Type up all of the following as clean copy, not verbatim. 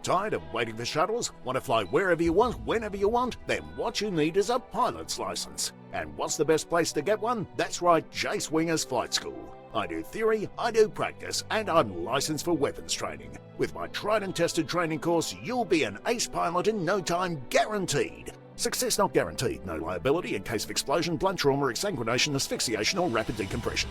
Tired of waiting for shuttles? Want to fly wherever you want, whenever you want? Then what you need is a pilot's license. And what's the best place to get one? That's right, Jace Wingers Flight School. I do theory, I do practice, and I'm licensed for weapons training. With my tried and tested training course, you'll be an ace pilot in no time, guaranteed. Success not guaranteed, no liability in case of explosion, blunt trauma, exsanguination, asphyxiation, or rapid decompression.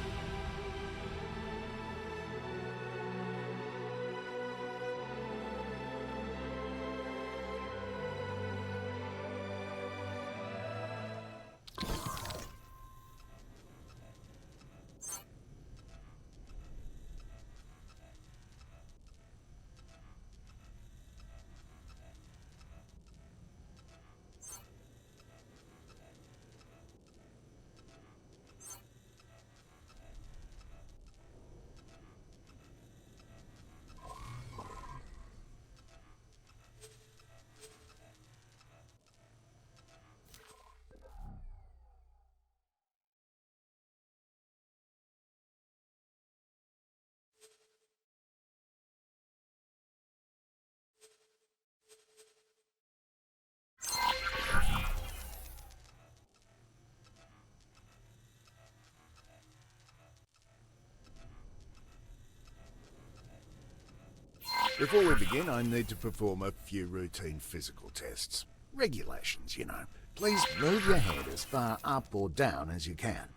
Before we begin, I need to perform a few routine physical tests. Regulations, you know. Please move your head as far up or down as you can.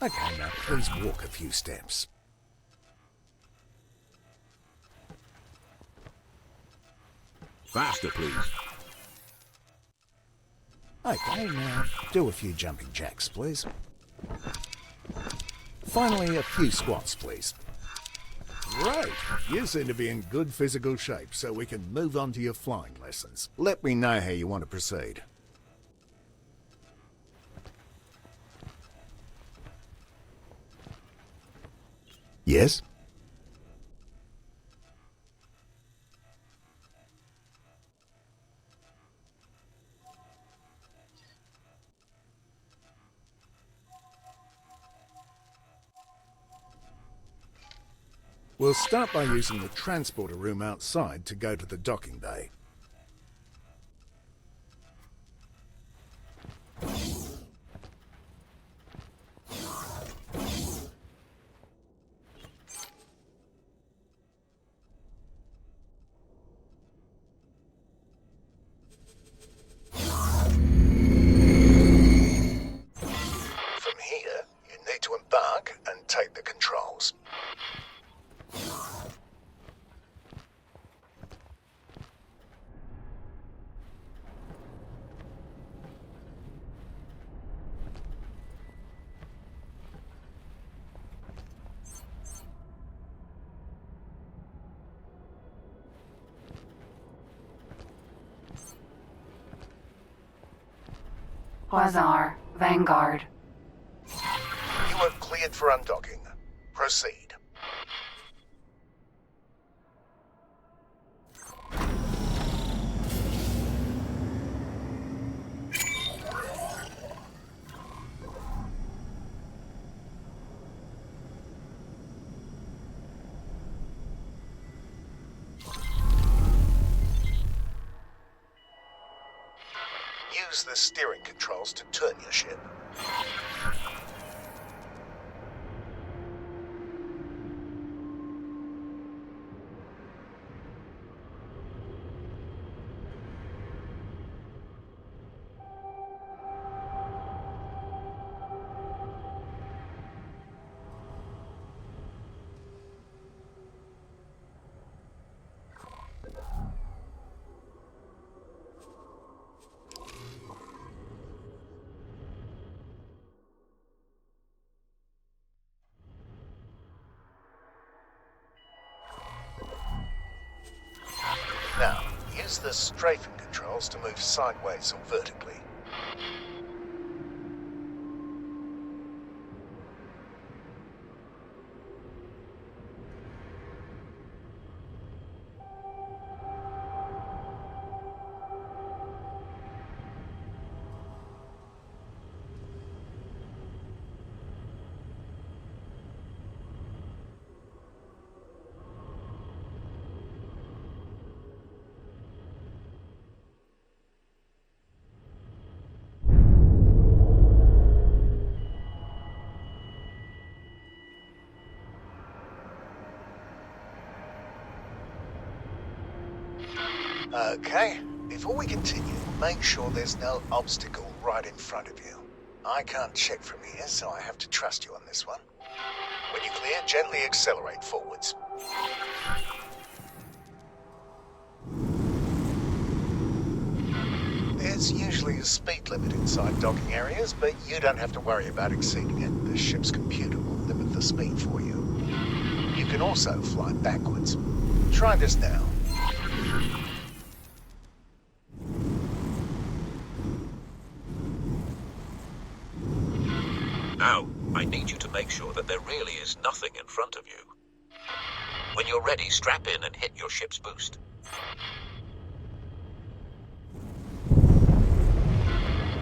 Okay, now please walk a few steps. Faster, please. Okay, now do a few jumping jacks, please. Finally, a few squats, please. Great! You seem to be in good physical shape, so we can move on to your flying lessons. Let me know how you want to proceed. Yes? We'll start by using the transporter room outside to go to the docking bay. From here, you need to embark and take the controls. Quasar, Vanguard. You are cleared for undocking. Proceed. Use the steering controls to turn your ship. Now, use the strafing controls to move sideways or vertically. Okay, before we continue, make sure there's no obstacle right in front of you. I can't check from here, so I have to trust you on this one. When you clear, gently accelerate forwards. There's usually a speed limit inside docking areas, but you don't have to worry about exceeding it. The ship's computer will limit the speed for you. You can also fly backwards. Try this now. Now, I need you to make sure that there really is nothing in front of you. When you're ready, strap in and hit your ship's boost.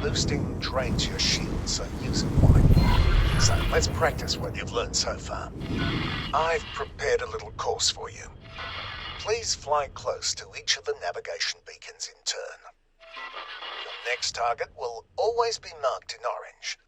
Boosting drains your shield, so use it wisely. So let's practice what you've learned so far. I've prepared a little course for you. Please fly close to each of the navigation beacons in turn. Your next target will always be marked in orange.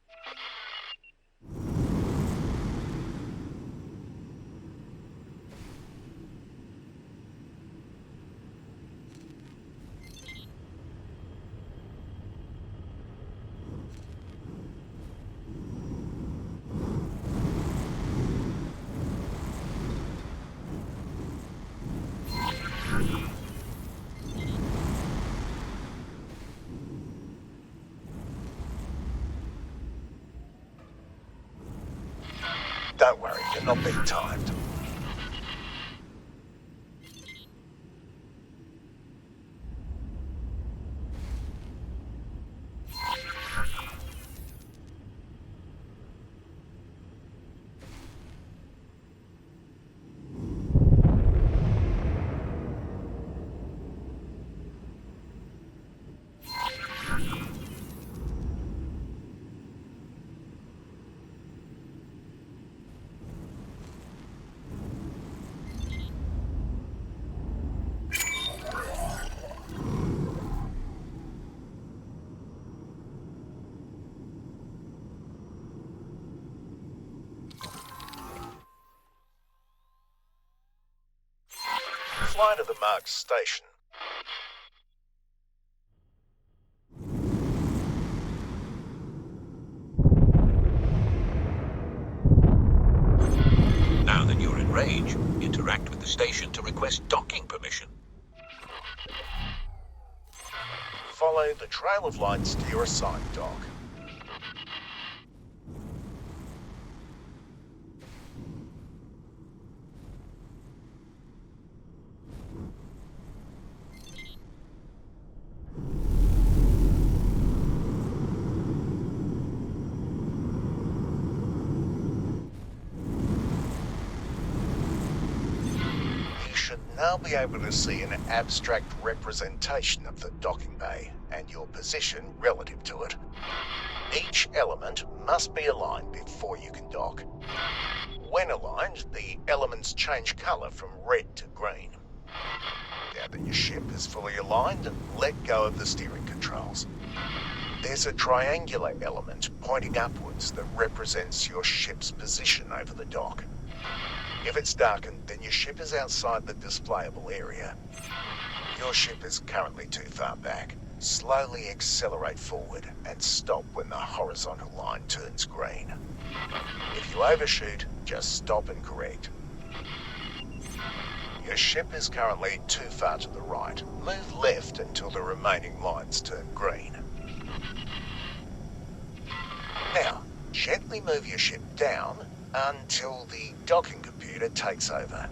Don't worry, you're not being timed. Fly to the marked station. Now that you're in range, interact with the station to request docking permission. Follow the trail of lights to your assigned dock. Now be able to see an abstract representation of the docking bay and your position relative to it. Each element must be aligned before you can dock. When aligned, the elements change colour from red to green. Now that your ship is fully aligned, let go of the steering controls. There's a triangular element pointing upwards that represents your ship's position over the dock. If it's darkened, then your ship is outside the displayable area. Your ship is currently too far back. Slowly accelerate forward and stop when the horizontal line turns green. If you overshoot, just stop and correct. Your ship is currently too far to the right. Move left until the remaining lines turn green. Now, gently move your ship down until the docking computer takes over.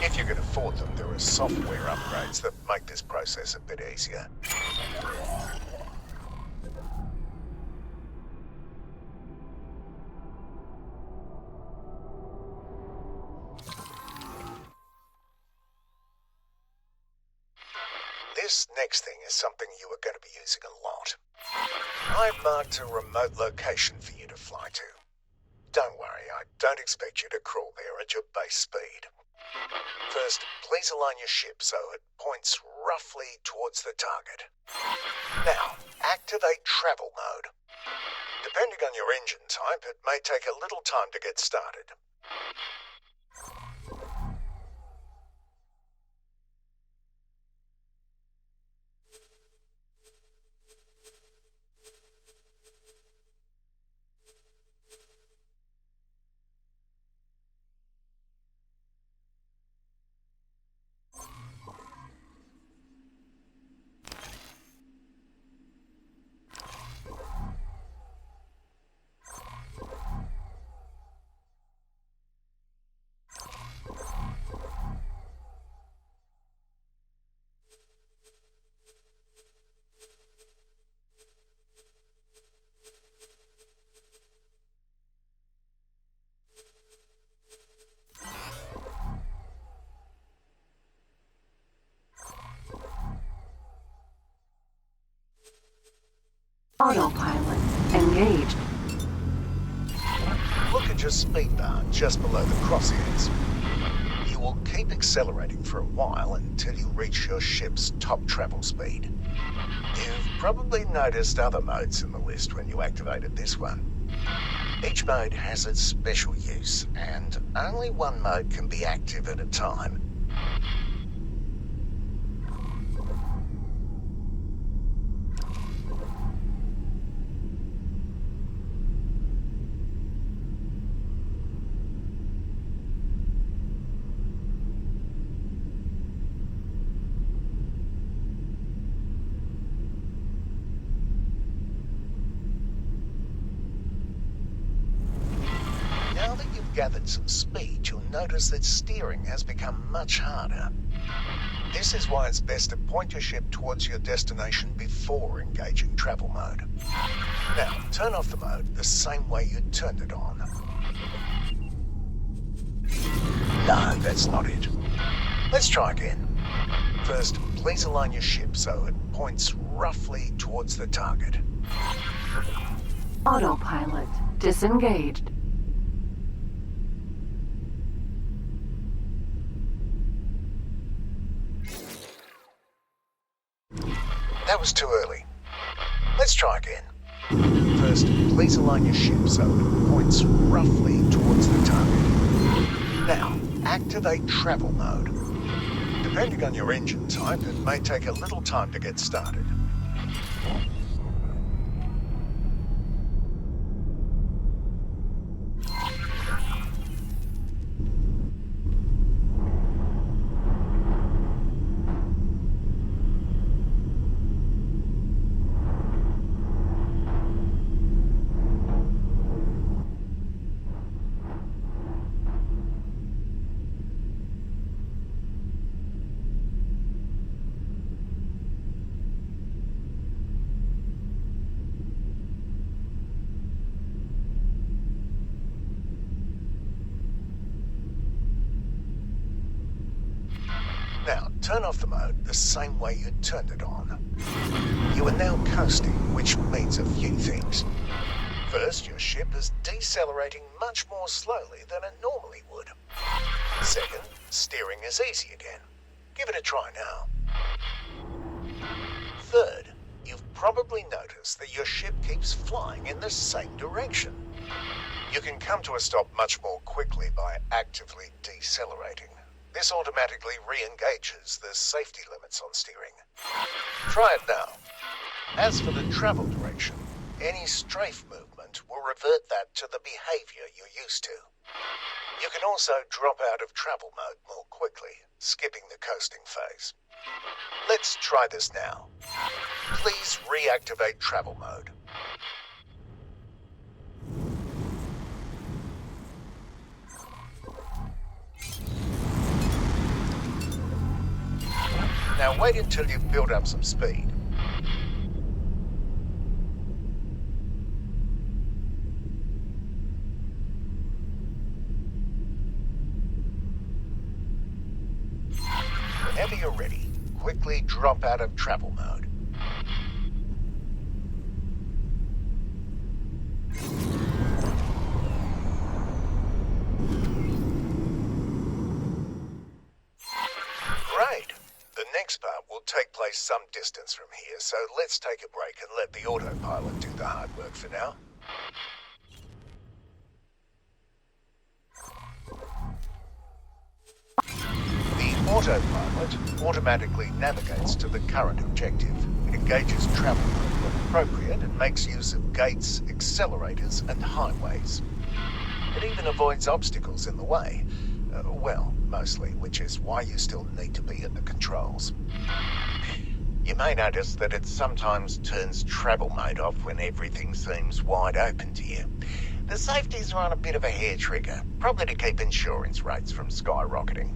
If you can afford them, there are software upgrades that make this process a bit easier. This next thing is something you are going to be using a lot. I've marked a remote location for you to fly to. Don't worry, I don't expect you to crawl there at your base speed. First, please align your ship so it points roughly towards the target. Now, activate travel mode. Depending on your engine type, it may take a little time to get started. Autopilot engaged. Look at your speed bar just below the crosshairs. You will keep accelerating for a while until you reach your ship's top travel speed. You've probably noticed other modes in the list when you activated this one. Each mode has its special use, and only one mode can be active at a time. Now that you've gathered some speed, you'll notice that steering has become much harder. This is why it's best to point your ship towards your destination before engaging travel mode. Now, turn off the mode the same way you turned it on. No, that's not it. Let's try again. First, please align your ship so it points roughly towards the target. Autopilot disengaged. That was too early. Let's try again. First, please align your ship so it points roughly towards the target. Now, activate travel mode. Depending on your engine type, it may take a little time to get started. Now, turn off the mode the same way you turned it on. You are now coasting, which means a few things. First, your ship is decelerating much more slowly than it normally would. Second, steering is easy again. Give it a try now. Third, you've probably noticed that your ship keeps flying in the same direction. You can come to a stop much more quickly by actively decelerating. This automatically re-engages the safety limits on steering. Try it now. As for the travel direction, any strafe movement will revert that to the behavior you're used to. You can also drop out of travel mode more quickly, skipping the coasting phase. Let's try this now. Please reactivate travel mode. Now wait until you've built up some speed. Whenever you're ready, quickly drop out of travel mode. Great! The next part will take place some distance from here, so let's take a break and let the autopilot do the hard work for now. The autopilot automatically navigates to the current objective. It engages travel mode when appropriate and makes use of gates, accelerators, and highways. It even avoids obstacles in the way. Well, mostly, which is why you still need to be at the controls. You may notice that it sometimes turns travel mode off when everything seems wide open to you. The safeties are on a bit of a hair trigger, probably to keep insurance rates from skyrocketing.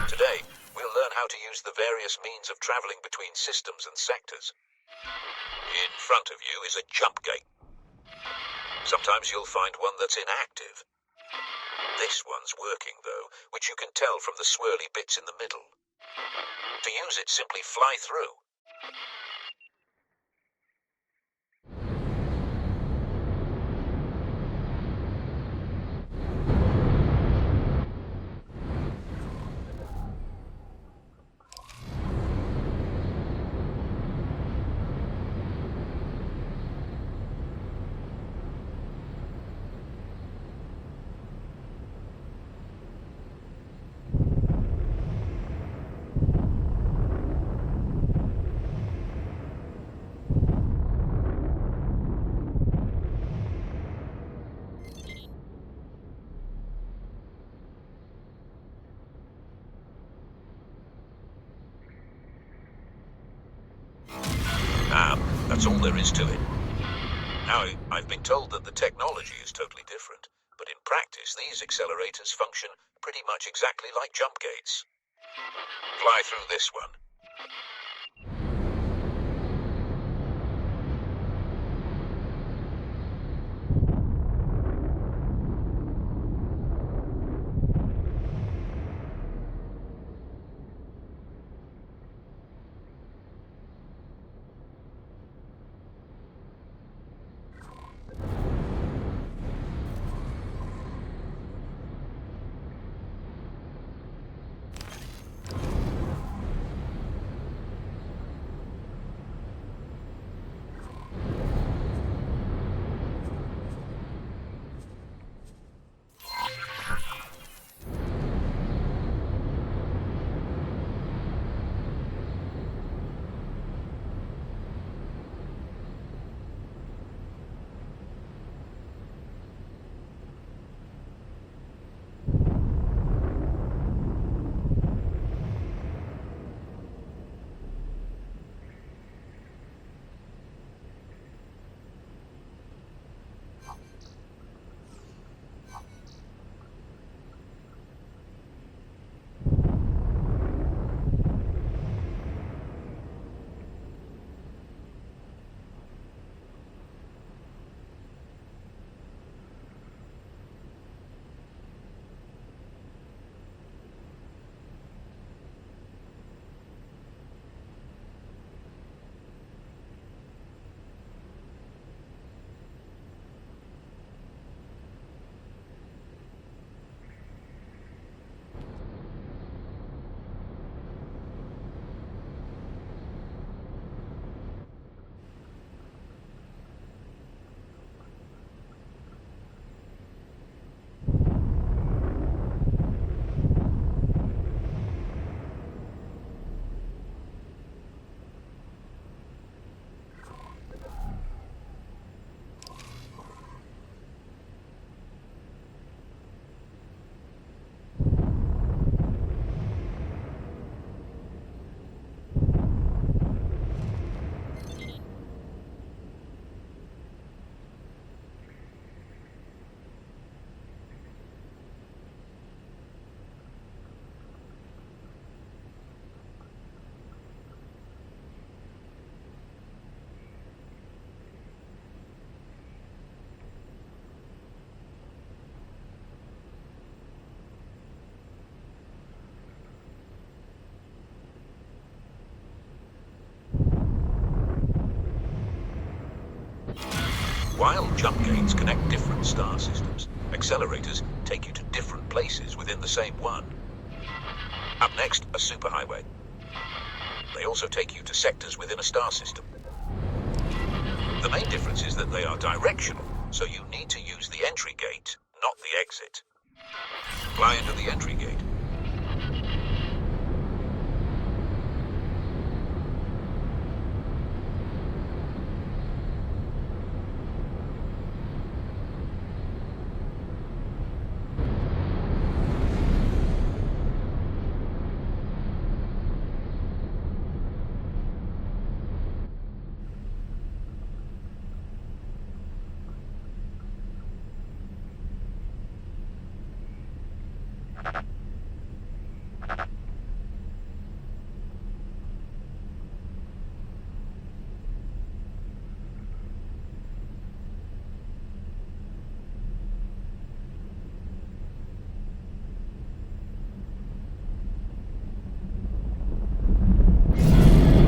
Today, we'll learn how to use the various means of traveling between systems and sectors. In front of you is a jump gate. Sometimes you'll find one that's inactive. This one's working, though, which you can tell from the swirly bits in the middle. To use it, simply fly through. That's all there is to it. Now, I've been told that the technology is totally different, but in practice, these accelerators function pretty much exactly like jump gates. Fly through this one. While jump gates connect different star systems, accelerators take you to different places within the same one. Up next, a superhighway. They also take you to sectors within a star system. The main difference is that they are directional, so you need to use the entry gate, not the exit. Fly into the entry gate.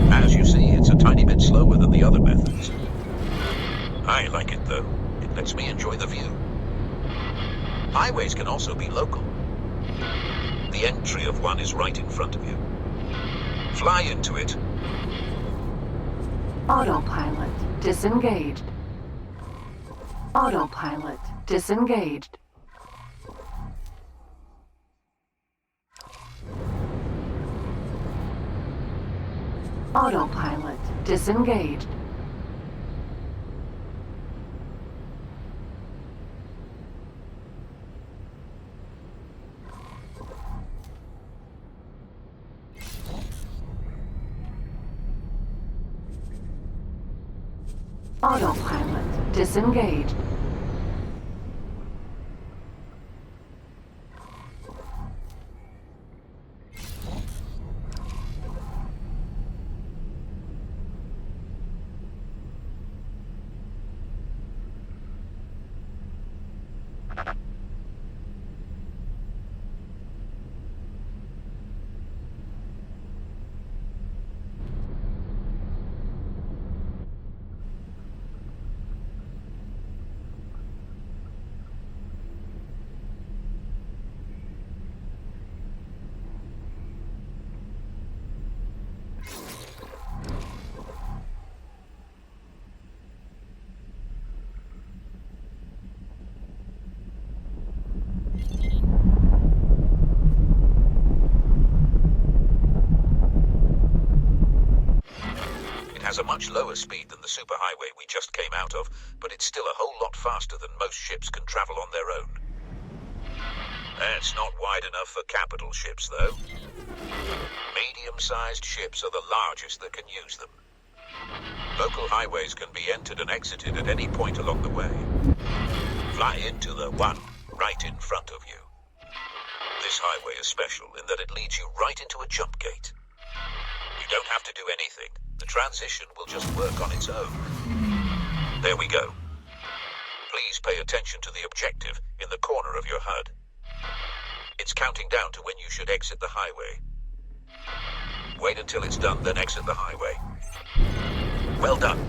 As you see, it's a tiny bit slower than the other methods. I like it though. It lets me enjoy the view. Highways can also be local. The entry of one is right in front of you. Fly into it. Autopilot disengaged. Autopilot disengaged. Autopilot disengaged. Autopilot disengaged. Has a much lower speed than the superhighway we just came out of, but it's still a whole lot faster than most ships can travel on their own. That's not wide enough for capital ships, though. Medium-sized ships are the largest that can use them. Local highways can be entered and exited at any point along the way. Fly into the one right in front of you. This highway is special in that it leads you right into a jump gate. You don't have to do anything. The transition will just work on its own. There we go. Please pay attention to the objective in the corner of your HUD. It's counting down to when you should exit the highway. Wait until it's done, then exit the highway. Well done.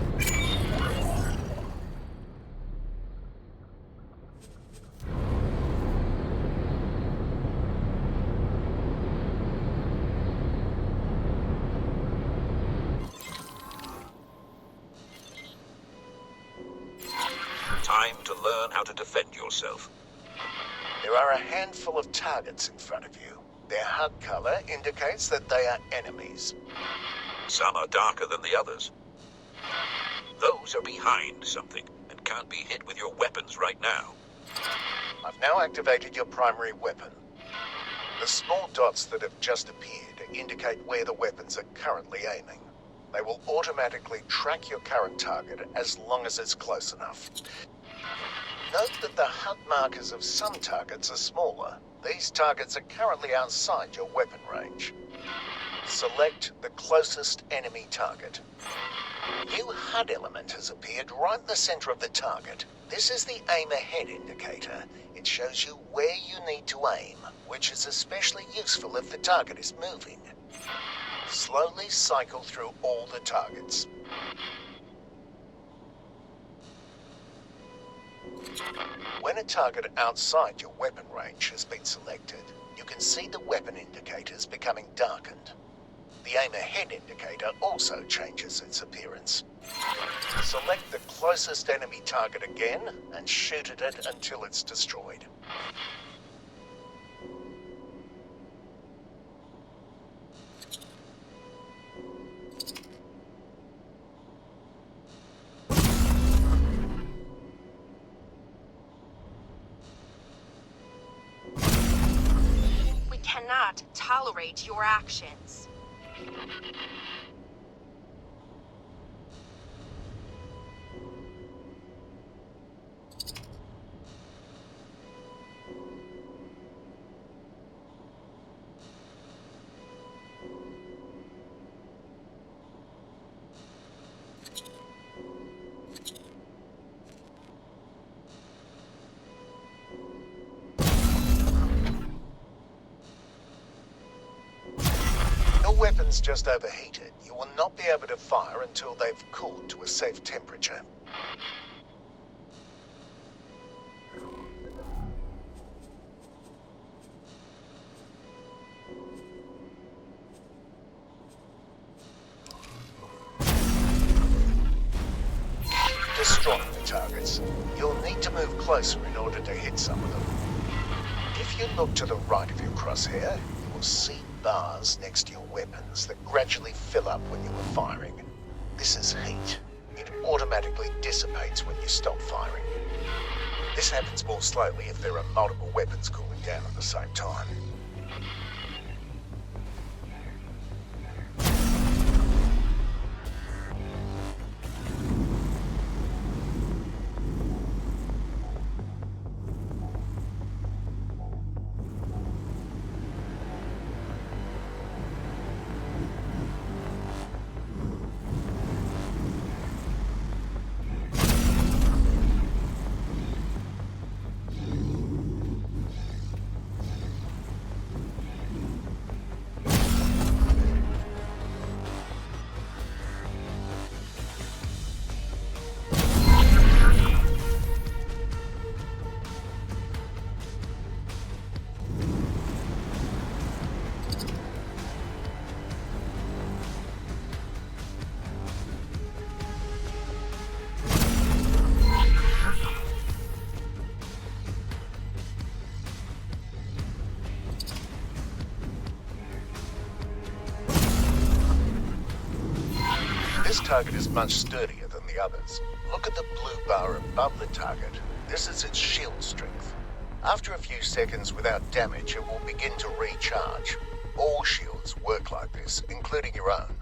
Time to learn how to defend yourself. There are a handful of targets in front of you. Their HUD color indicates that they are enemies. Some are darker than the others. Those are behind something and can't be hit with your weapons right now. I've now activated your primary weapon. The small dots that have just appeared indicate where the weapons are currently aiming. They will automatically track your current target as long as it's close enough. Note that the HUD markers of some targets are smaller. These targets are currently outside your weapon range. Select the closest enemy target. A new HUD element has appeared right in the center of the target. This is the aim ahead indicator. It shows you where you need to aim, which is especially useful if the target is moving. Slowly cycle through all the targets. When a target outside your weapon range has been selected, you can see the weapon indicators becoming darkened. The aim ahead indicator also changes its appearance. Select the closest enemy target again and shoot at it until it's destroyed. We cannot tolerate your actions. Your weapon's just overheated. You will not be able to fire until they've cooled to a safe temperature. Destroy the targets. You'll need to move closer in order to hit some of them. If you look to the right of your crosshair, you will see bars next to your weapons that gradually fill up when you are firing. This is heat. It automatically dissipates when you stop firing. This happens more slowly if there are multiple weapons cooling down at the same time. This target is much sturdier than the others. Look at the blue bar above the target. This is its shield strength. After a few seconds without damage, it will begin to recharge. All shields work like this, including your own.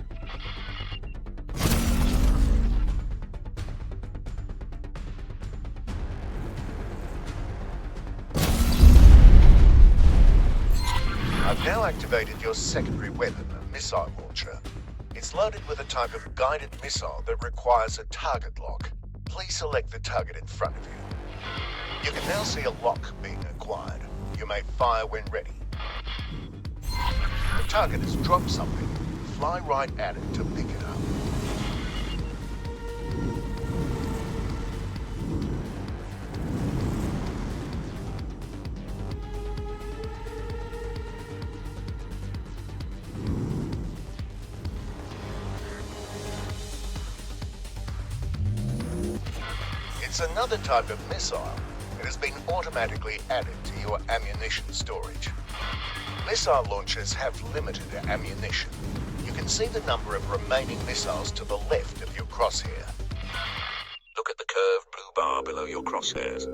I've now activated your secondary weapon, a missile launcher. It's loaded with a type of guided missile that requires a target lock. Please select the target in front of you. You can now see a lock being acquired. You may fire when ready. The target has dropped something. Fly right at it to pick it up. It's another type of missile. It has been automatically added to your ammunition storage. Missile launchers have limited ammunition. You can see the number of remaining missiles to the left of your crosshair. Look at the curved blue bar below your crosshairs.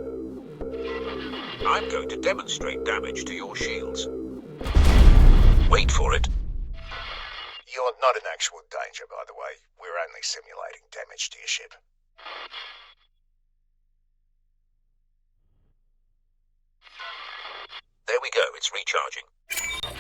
I'm going to demonstrate damage to your shields. Wait for it. You're not in actual danger, by the way. We're only simulating damage to your ship. There we go, it's recharging.